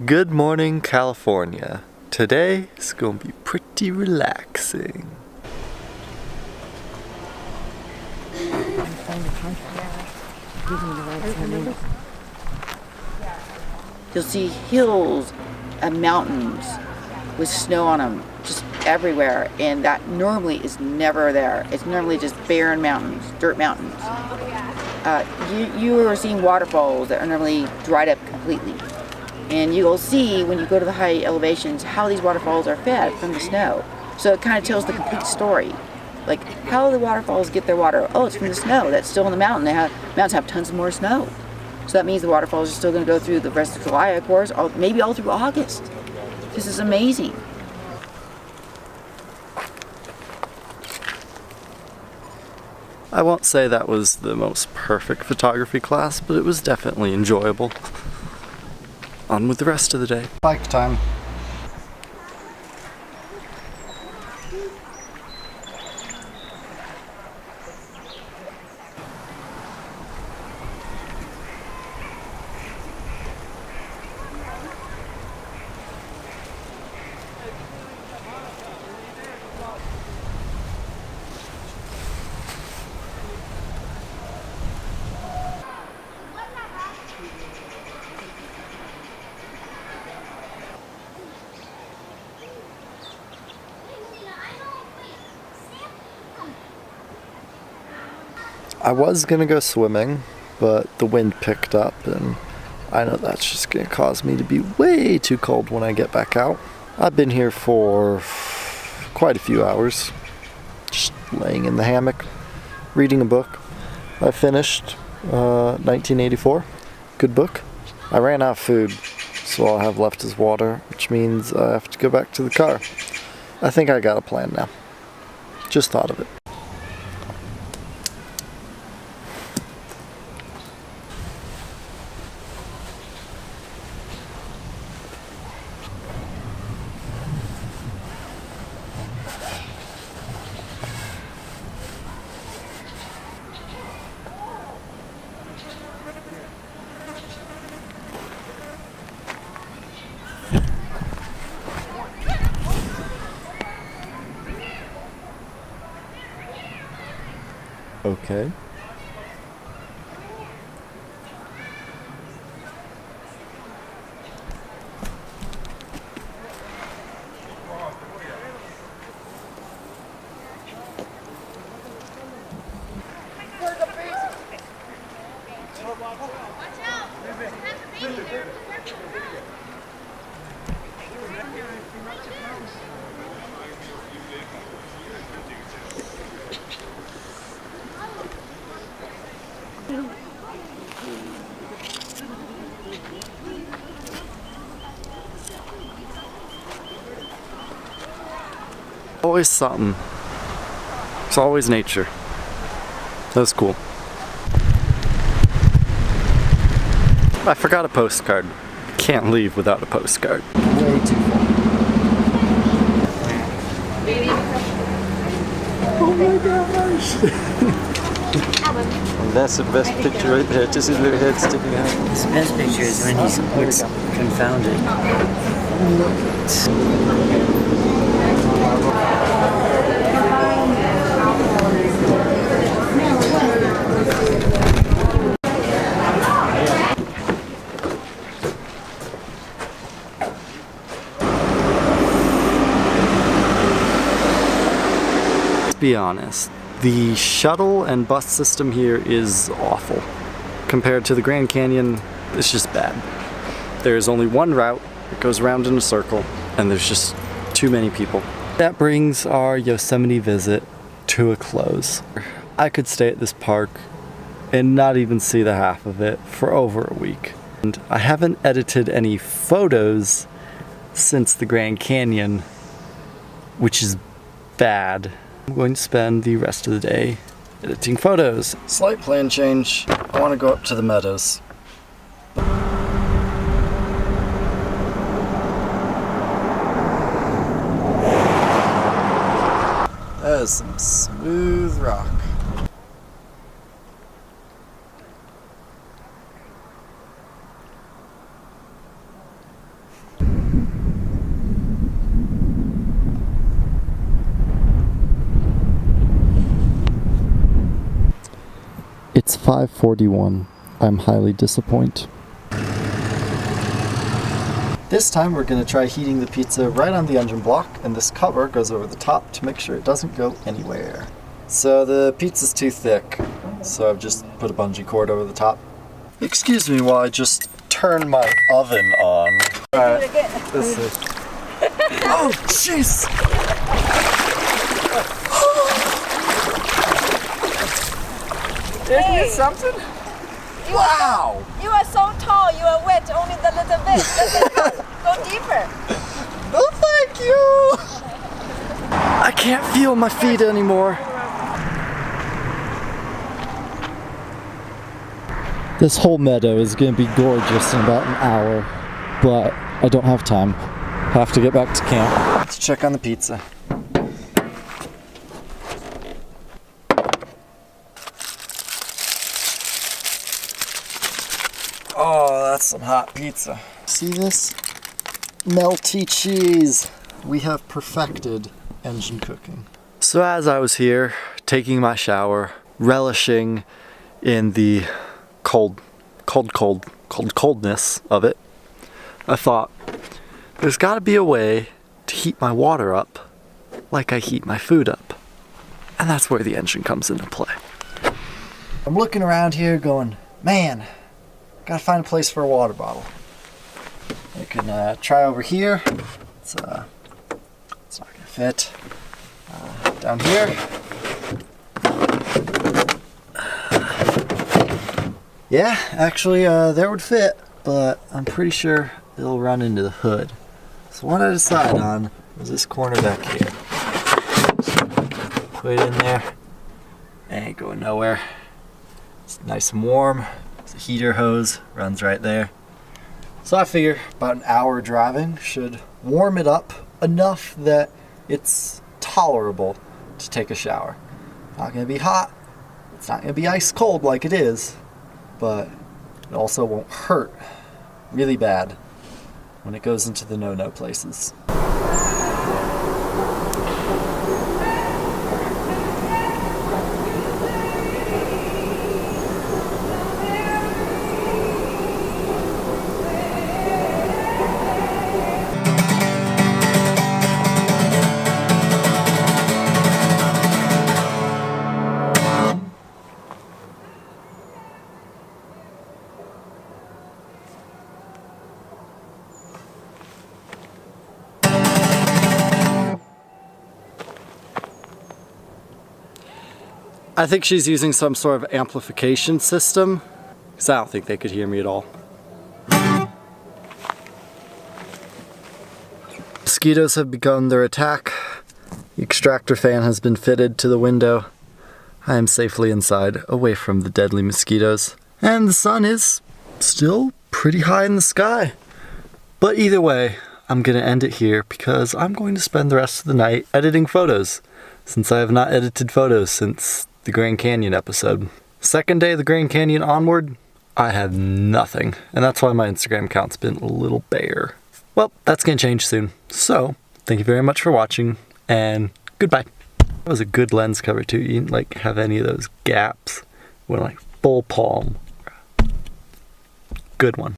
Good morning, California. Today is gonna be pretty relaxing. You'll see hills and mountains with snow on them just everywhere, and that normally is never there. It's normally just barren mountains, dirt mountains. You are seeing waterfalls that are normally dried up completely. And you'll see when you go to the high elevations how these waterfalls are fed from the snow. So it kind of tells the complete story. Like, how do the waterfalls get their water? Oh, it's from the snow that's still in the mountain. Mountains have tons more snow. So that means the waterfalls are still going to go through the rest of July, of course, maybe all through August. This is amazing. I won't say that was the most perfect photography class, but it was definitely enjoyable. On with the rest of the day. Bike time. I was gonna go swimming, but the wind picked up and I know that's just gonna cause me to be way too cold when I get back out. I've been here for quite a few hours, just laying in the hammock, reading a book. I finished 1984, good book. I ran out of food, so all I have left is water, which means I have to go back to the car. I think I got a plan now. Just thought of it. Okay. Always something. It's always nature. That's cool. I forgot a postcard. Can't leave without a postcard. Way too full. Oh my gosh! That's the best picture right there. Just his little head sticking out. His best picture is when he looks confounded. Let's be honest. The shuttle and bus system here is awful. Compared to the Grand Canyon, it's just bad. There's only one route, it goes around in a circle, and there's just too many people. That brings our Yosemite visit to a close. I could stay at this park and not even see the half of it for over a week. And I haven't edited any photos since the Grand Canyon, which is bad. I'm going to spend the rest of the day editing photos. Slight plan change. I want to go up to the meadows. That is some smooth rock. It's 5:41. I'm highly disappointed. This time we're going to try heating the pizza right on the engine block, and this cover goes over the top to make sure it doesn't go anywhere. So the pizza's too thick, so I've just put a bungee cord over the top. Excuse me while I just turn my oven on. Alright, this is... Oh, jeez! Isn't it something? Wow! You are so tall, you are wet only the little bit. Go deeper. Oh, thank you! I can't feel my feet anymore. This whole meadow is going to be gorgeous in about an hour, but I don't have time. Have to get back to camp. Let's check on the pizza. Oh, that's some hot pizza. See this? Melty cheese. We have perfected engine cooking. So as I was here, taking my shower, relishing in the coldness of it, I thought, there's gotta be a way to heat my water up like I heat my food up. And that's where the engine comes into play. I'm looking around here going, man, gotta find a place for a water bottle. I can try over here. It's not gonna fit. Down here. Yeah, actually, there would fit, but I'm pretty sure it'll run into the hood. So what I decided on was this corner back here. Put it in there. It ain't going nowhere. It's nice and warm. There's a heater hose, runs right there. So I figure about an hour driving should warm it up enough that it's tolerable to take a shower. Not gonna be hot. It's not gonna be ice cold like it is, but it also won't hurt really bad when it goes into the no-no places. I think she's using some sort of amplification system, because I don't think they could hear me at all. Mosquitoes have begun their attack. The extractor fan has been fitted to the window. I am safely inside, away from the deadly mosquitoes. And the sun is still pretty high in the sky. But either way, I'm going to end it here because I'm going to spend the rest of the night editing photos, since I have not edited photos since the Grand Canyon episode. Second day of the Grand Canyon onward, I have nothing. And that's why my Instagram account's been a little bare. Well, that's gonna change soon. So, thank you very much for watching, and goodbye. That was a good lens cover too. You didn't have any of those gaps. Went full palm. Good one.